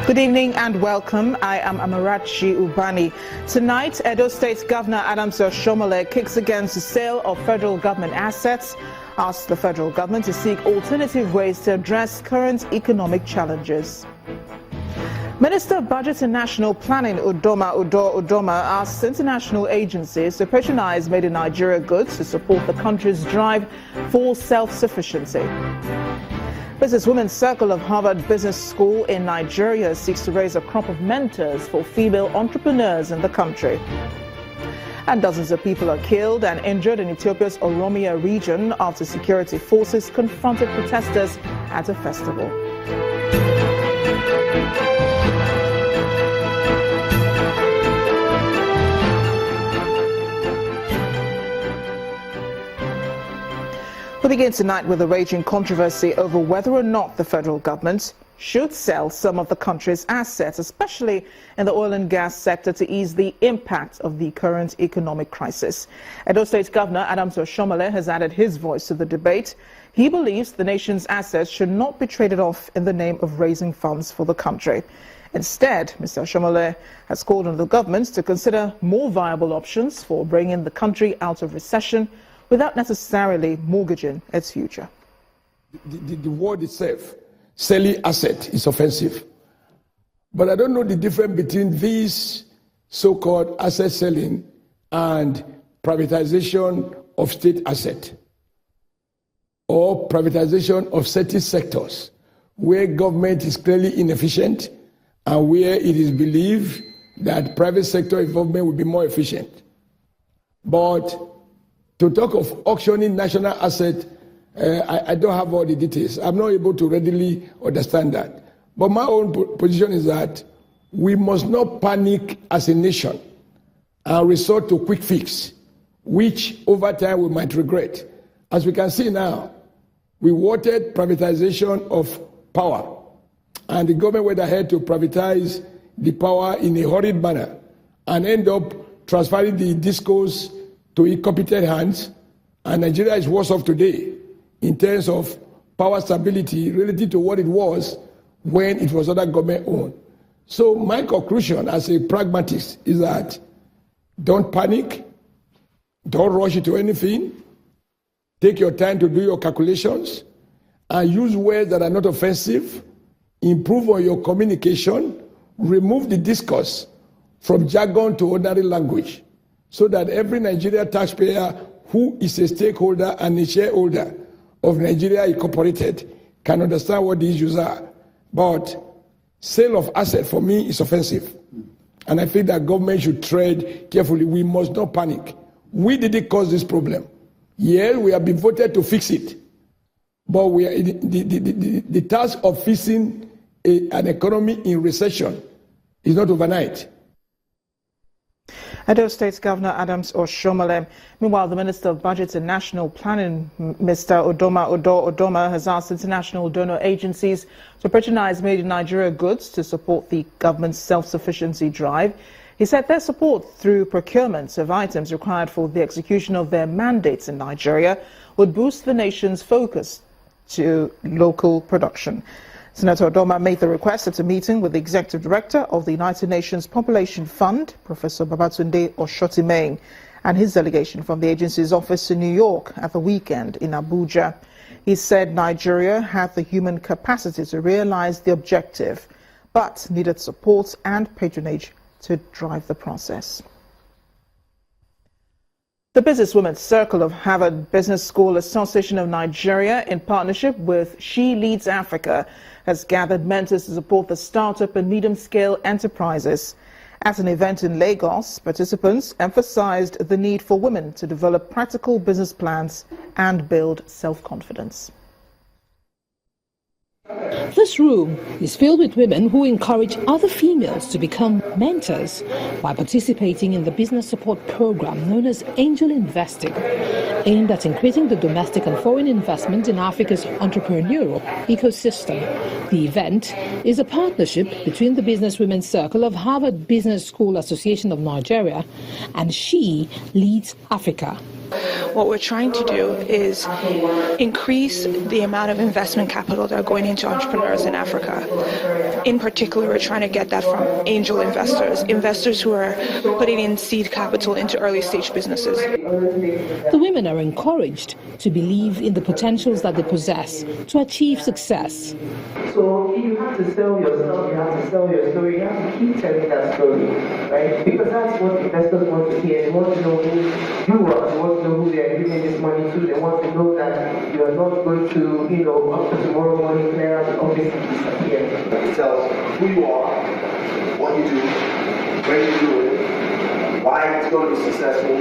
Good evening and welcome. I am Amarachi Ubani. Tonight, Edo State Governor Oshiomhole kicks against the sale of federal government assets, asks the federal government to seek alternative ways to address current economic challenges. Minister of Budget and National Planning Udoma asks international agencies to patronize made in Nigeria goods to support the country's drive for self-sufficiency. Businesswomen's Circle of Harvard Business School in Nigeria seeks to raise a crop of mentors for female entrepreneurs in the country. And dozens of people are killed and injured in Ethiopia's Oromia region after security forces confronted protesters at a festival. We begin tonight with a raging controversy over whether or not the federal government should sell some of the country's assets, especially in the oil and gas sector, to ease the impact of the current economic crisis. Edo State Governor Oshiomhole has added his voice to the debate. He believes the nation's assets should not be traded off in the name of raising funds for the country. Instead, Mr. Oshiomhole has called on the government to consider more viable options for bringing the country out of recession without necessarily mortgaging its future. The word itself, selling asset, is offensive. But I don't know the difference between this so-called asset selling and privatization of state asset or privatization of certain sectors where government is clearly inefficient and where it is believed that private sector involvement will be more efficient. But to talk of auctioning national asset, I don't have all the details. I'm not able to readily understand that. But my own position is that we must not panic as a nation and resort to quick fix, which over time we might regret. As we can see now, we wanted privatization of power, and the government went ahead to privatize the power in a hurried manner and end up transferring the discourse to incompetent hands, and Nigeria is worse off today in terms of power stability relative to what it was when it was under government owned. So my conclusion as a pragmatist is that don't panic, don't rush into anything, take your time to do your calculations, and use words that are not offensive, improve on your communication, remove the discourse from jargon to ordinary language, so that every Nigerian taxpayer who is a stakeholder and a shareholder of Nigeria Incorporated can understand what the issues are. But sale of asset for me is offensive. And I think that government should tread carefully. We must not panic. We didn't cause this problem. Yeah, we have been voted to fix it. But we are the task of fixing an economy in recession is not overnight. Edo State Governor Oshiomhole. Meanwhile, the Minister of Budget and National Planning, Mr. Udoma, has asked international donor agencies to patronize made in Nigeria goods to support the government's self-sufficiency drive. He said their support through procurement of items required for the execution of their mandates in Nigeria would boost the nation's focus to local production. Senator Udoma made the request at a meeting with the Executive Director of the United Nations Population Fund, Professor Babatunde Oshotimehin, and his delegation from the agency's office in New York at the weekend in Abuja. He said Nigeria had the human capacity to realize the objective, but needed support and patronage to drive the process. The Businesswomen's Circle of Harvard Business School Association of Nigeria, in partnership with She Leads Africa, has gathered mentors to support the startup and medium-scale enterprises. At an event in Lagos, participants emphasized the need for women to develop practical business plans and build self-confidence. This room is filled with women who encourage other females to become mentors by participating in the business support program known as Angel Investing, aimed at increasing the domestic and foreign investment in Africa's entrepreneurial ecosystem. The event is a partnership between the Businesswomen's Circle of Harvard Business School Association of Nigeria and She Leads Africa. What we're trying to do is increase the amount of investment capital that are going into entrepreneurs in Africa. in particular, we're trying to get that from angel investors, investors who are putting in seed capital into early stage businesses. The women are encouraged to believe in the potentials that they possess to achieve success. So you have to sell yourself, you have to sell your story, you have to keep telling that story, right? Because that's what investors want to hear. They want to know who you are, they want to know who they are giving this money to, they want to know that you are not going to, up to tomorrow morning, clear out the office and disappear. It tells who you are, what you do, where you do it, why it's going to be successful,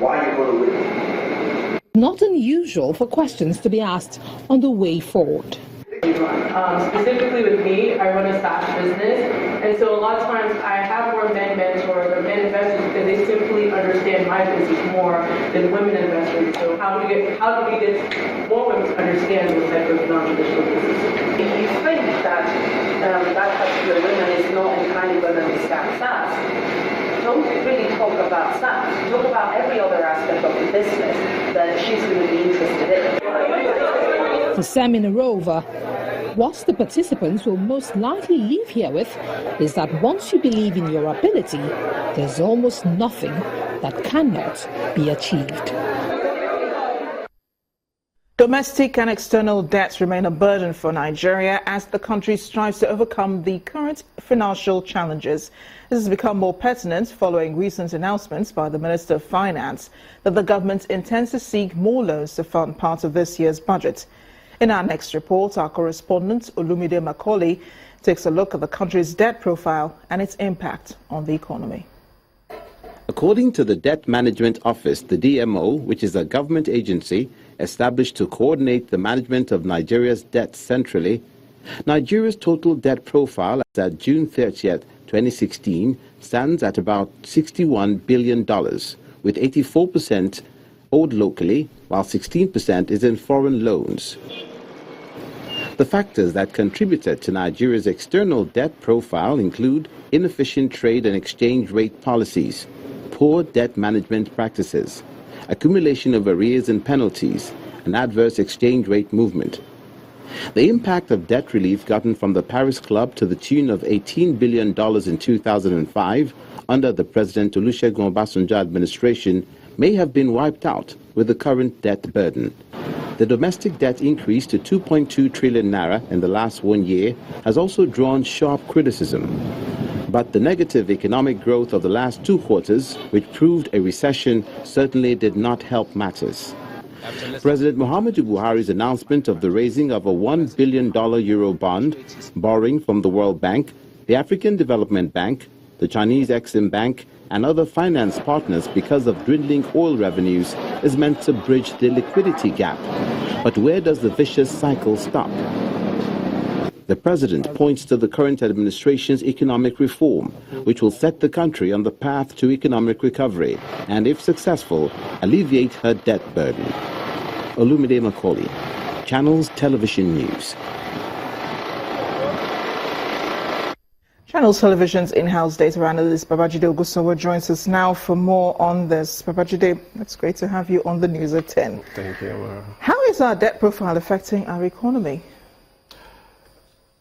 why you're going to win. Not unusual for questions to be asked on the way forward. Specifically with me, I run a SaaS business, and so a lot of times I have more men mentors or men investors because they simply understand my business more than women investors. So how do we get more women to understand those type of non-traditional businesses? If you think that that particular woman is not entirely going to understand SaaS, don't really talk about SaaS. Talk about every other aspect of the business that she's going to be interested in. For Semina Rover, what the participants will most likely leave here with is that once you believe in your ability, there's almost nothing that cannot be achieved. Domestic and external debts remain a burden for Nigeria as the country strives to overcome the current financial challenges. This has become more pertinent following recent announcements by the Minister of Finance that the government intends to seek more loans to fund part of this year's budget. In our next report, our correspondent Olumide Macaulay takes a look at the country's debt profile and its impact on the economy. According to the Debt Management Office, the DMO, which is a government agency established to coordinate the management of Nigeria's debt centrally, Nigeria's total debt profile as at June 30th, 2016 stands at about $61 billion, with 84% owed locally, while 16% is in foreign loans. The factors that contributed to Nigeria's external debt profile include inefficient trade and exchange rate policies, poor debt management practices, accumulation of arrears and penalties, and adverse exchange rate movement. The impact of debt relief gotten from the Paris Club to the tune of $18 billion in 2005 under the President Olusegun Obasanjo administration may have been wiped out with the current debt burden. The domestic debt increase to 2.2 trillion naira in the last 1 year has also drawn sharp criticism. But the negative economic growth of the last 2 quarters, which proved a recession, certainly did not help matters. President Muhammadu Buhari's announcement of the raising of a $1 billion Euro bond, borrowing from the World Bank, the African Development Bank, the Chinese Exim Bank, and other finance partners because of dwindling oil revenues is meant to bridge the liquidity gap. But where does the vicious cycle stop? The president points to the current administration's economic reform, which will set the country on the path to economic recovery and, if successful, alleviate her debt burden. Olumide Macaulay, Channels Television News. Channels Television's in-house data analyst Babajide Ogusowo joins us now for more on this. Babajide, it's great to have you on the news at 10. Thank you. How is our debt profile affecting our economy?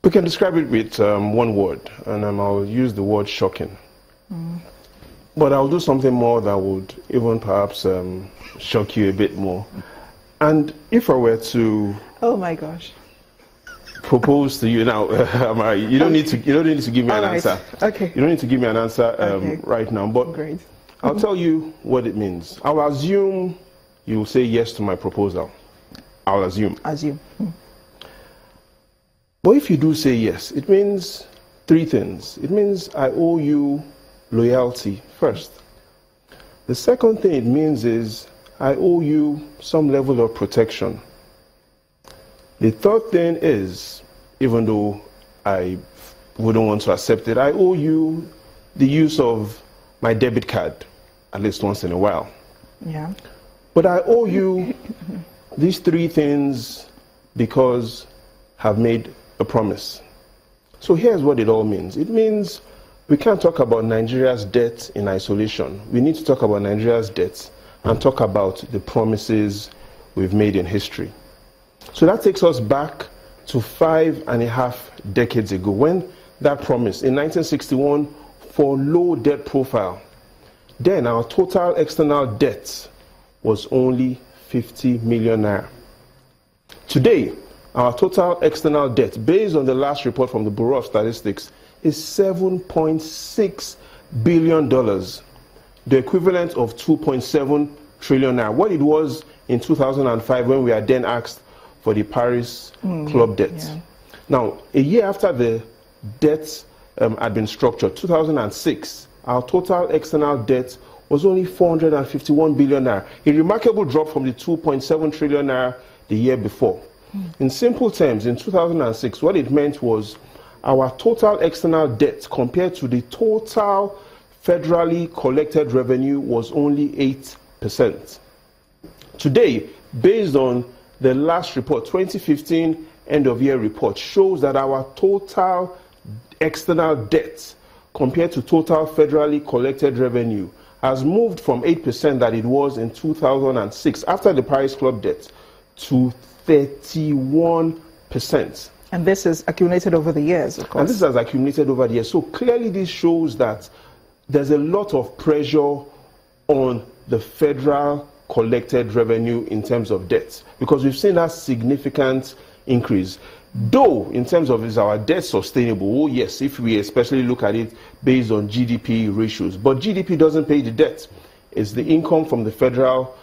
We can describe it with one word, and I'll use the word shocking. But I'll do something more that would even perhaps shock you a bit more. And if I were to... Oh my gosh. Propose to you now, you don't need to give me an answer. Okay. You don't need to give me an answer right now. But great. I'll tell you what it means. I'll assume you will say yes to my proposal. I'll assume. But if you do say yes, it means 3 things. It means I owe you loyalty first. The second thing it means is I owe you some level of protection. The third thing is, even though I wouldn't want to accept it, I owe you the use of my debit card at least once in a while. Yeah. But I owe you these 3 things because I've made a promise. So here's what it all means. It means we can't talk about Nigeria's debt in isolation. We need to talk about Nigeria's debts and talk about the promises we've made in history. So that takes us back to 5.5 decades ago when that promise in 1961 for low debt profile, then our total external debt was only 50 million naira. Today, our total external debt, based on the last report from the Bureau of Statistics, is $7.6 billion, the equivalent of 2.7 trillion naira. What it was in 2005 when we had then asked for the Paris Club debt. Yeah. Now, a year after the debt had been structured, 2006, our total external debt was only 451 billion naira, a remarkable drop from the 2.7 trillion naira the year before. In simple terms, in 2006, what it meant was our total external debt compared to the total federally collected revenue was only 8%. Today, based on the last report, 2015 end of year report, shows that our total external debt compared to total federally collected revenue has moved from 8% that it was in 2006 after the Paris Club debt to 31%. And this is accumulated over the years, of course. And this has accumulated over the years. So clearly this shows that there's a lot of pressure on the federal collected revenue in terms of debt, because we've seen that significant increase. Though, in terms of is our debt sustainable? Oh yes, if we especially look at it based on GDP ratios. But GDP doesn't pay the debt. It's the income from the federal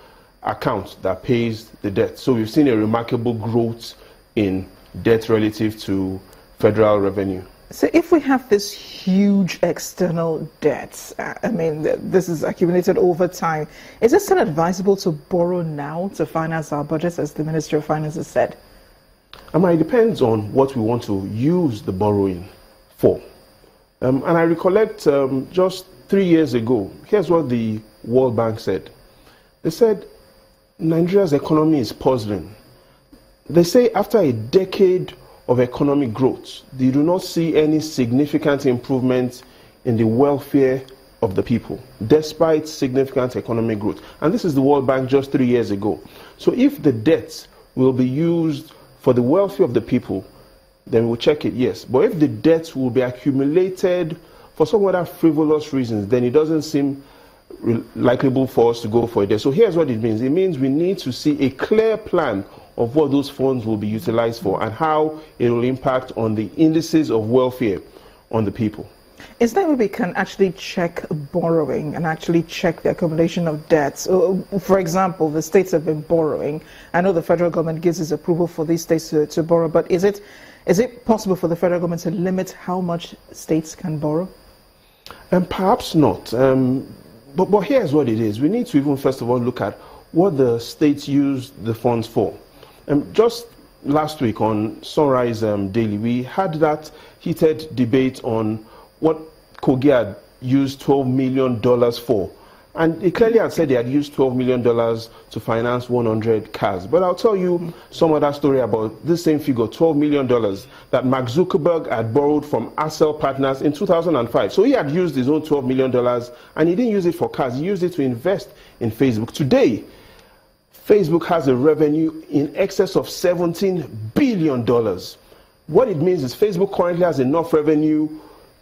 account that pays the debt. So we've seen a remarkable growth in debt relative to federal revenue. So if we have this huge external debt, I mean, this is accumulated over time, is it still advisable to borrow now to finance our budgets, as the Minister of Finance has said? It depends on what we want to use the borrowing for. And I recollect just 3 years ago, here's what the World Bank said. They said, Nigeria's economy is puzzling. They say after a decade of economic growth, they do not see any significant improvement in the welfare of the people, despite significant economic growth. And this is the World Bank just 3 years ago. So if the debt will be used for the welfare of the people, then we'll check it, yes. But if the debt will be accumulated for some other frivolous reasons, then it doesn't seem likely for us to go for it. So here's what it means. It means we need to see a clear plan of what those funds will be utilized for and how it will impact on the indices of welfare on the people. Is that where we can actually check borrowing and actually check the accumulation of debts? For example, the states have been borrowing. I know the federal government gives its approval for these states to borrow, but is it possible for the federal government to limit how much states can borrow? Perhaps not. But here's what it is. We need to even first of all look at what the states use the funds for. Just last week on Sunrise Daily, we had that heated debate on what Kogi had used $12 million for. And it clearly had said they had used $12 million to finance 100 cars. But I'll tell you some other story about this same figure, $12 million, that Mark Zuckerberg had borrowed from Accel Partners in 2005. So he had used his own $12 million, and he didn't use it for cars. He used it to invest in Facebook. Today, Facebook has a revenue in excess of $17 billion. What it means is Facebook currently has enough revenue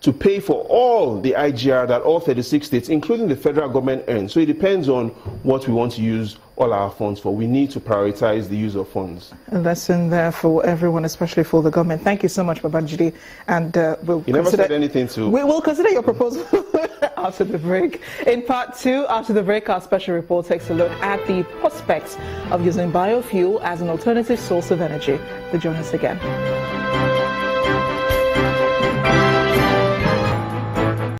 to pay for all the IGR that all 36 states, including the federal government, earn. So it depends on what we want to use all our funds for. We need to prioritize the use of funds. A lesson there for everyone, especially for the government. Thank you so much, Babajide. And you never said anything to... We will consider your proposal after the break. In part 2, after the break, our special report takes a look at the prospects of using biofuel as an alternative source of energy. To join us again.